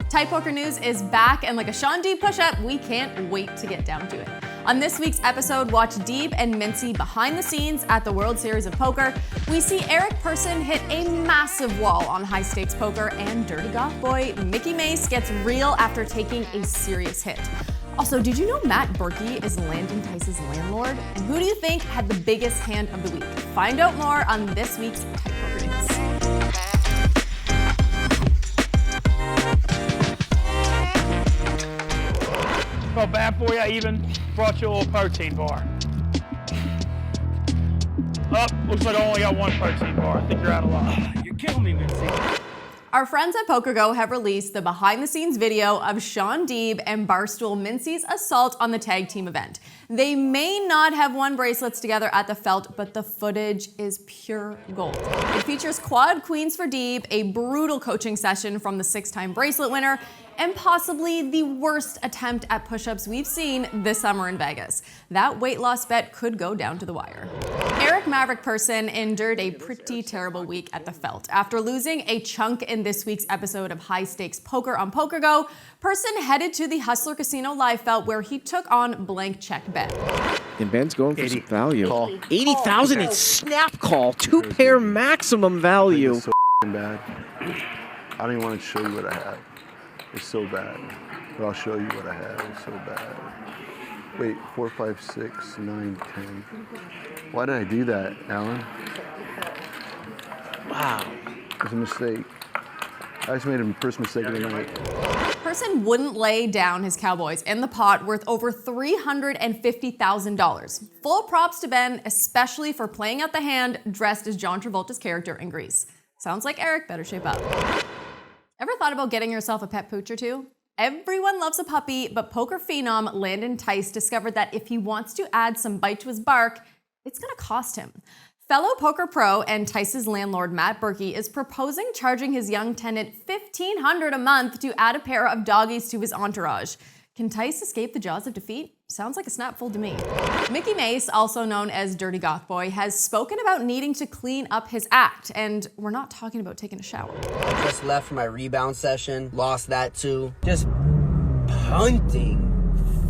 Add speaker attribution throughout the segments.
Speaker 1: Tight Poker News is back, and like a Shaun Deeb push-up, we can't wait to get down to it. On this week's episode, watch Deeb and Mintzy behind the scenes at the World Series of Poker. We see Persson hit a massive wall on high-stakes poker, and Dirty Goth Boy Mikki Mase gets real after taking a serious hit. Also, did you know Berkey is Landon Tice's landlord? And who do you think had the biggest hand of the week? Find out more on this week's Tight Poker News.
Speaker 2: Felt bad for you. I even brought you a little protein bar. Looks like I only got one protein bar. I think you're out of luck.
Speaker 3: You're killing me, Mintzy.
Speaker 1: Our friends at PokerGo have released the behind-the-scenes video of Shaun Deeb and Barstool Mintzy's assault on the tag team event. They may not have won bracelets together at the felt, but the footage is pure gold. It features quad queens for Deeb, a brutal coaching session from the 6-time bracelet winner, and possibly the worst attempt at push-ups we've seen this summer in Vegas. That weight loss bet could go down to the wire. Persson endured a pretty terrible week at the felt. After losing a chunk in this week's episode of High Stakes Poker on PokerGo, Persson headed to the Hustler Casino live felt where he took on blank check bet.
Speaker 4: And Ben's going for some value.
Speaker 5: 80,000 in snap call, 2-pair maximum value.
Speaker 6: It's so bad. I don't even want to show you what I have. It's so bad. But I'll show you what I have. It's so bad. Wait, 4, 5, 6, 9, 10. Why did I do that, Alan?
Speaker 5: Wow.
Speaker 6: It was a mistake. I just made a first mistake of the night.
Speaker 1: Persson wouldn't lay down his Cowboys in the pot worth over $350,000. Full props to Ben, especially for playing out the hand dressed as John Travolta's character in Grease. Sounds like Eric better shape up. Ever thought about getting yourself a pet pooch or two? Everyone loves a puppy, but poker phenom Landon Tice discovered that if he wants to add some bite to his bark, it's gonna cost him. Fellow poker pro and Tice's landlord Berkey is proposing charging his young tenant $1,500 a month to add a pair of doggies to his entourage. Can Tice escape the jaws of defeat? Sounds like a snapful to me. Mikki Mase, also known as Dirty Goth Boy, has spoken about needing to clean up his act, and we're not talking about taking a shower.
Speaker 7: I just left for my rebound session, lost that too. Just punting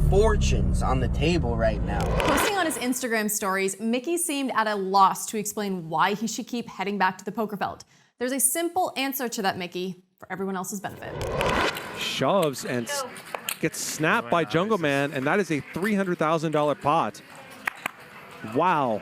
Speaker 7: fortunes on the table right now.
Speaker 1: Posting on his Instagram stories, Mikki seemed at a loss to explain why he should keep heading back to the poker felt. There's a simple answer to that, Mikki, for everyone else's benefit.
Speaker 4: Shoves and gets snapped by Jungleman, and that is a $300,000 pot. Wow.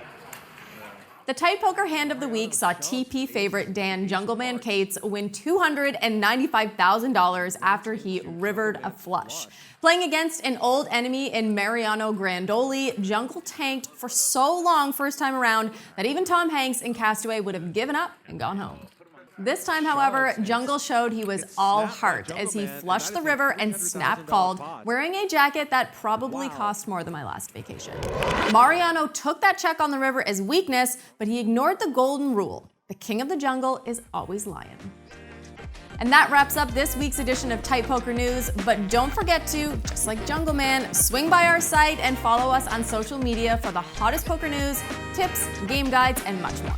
Speaker 1: The Tight Poker Hand of the Week saw TP favorite Dan Jungleman Cates win $295,000 after he rivered a flush. Playing against an old enemy in Mariano Grandoli, Jungle tanked for so long first time around that even Tom Hanks in Castaway would have given up and gone home. This time, however, Jungle showed he was all heart as he flushed the river and snap-called, wearing a jacket that probably cost more than my last vacation. Mariano took that check on the river as weakness, but he ignored the golden rule. The king of the jungle is always lying. And that wraps up this week's edition of Tight Poker News, but don't forget to, just like Jungleman, swing by our site and follow us on social media for the hottest poker news, tips, game guides, and much more.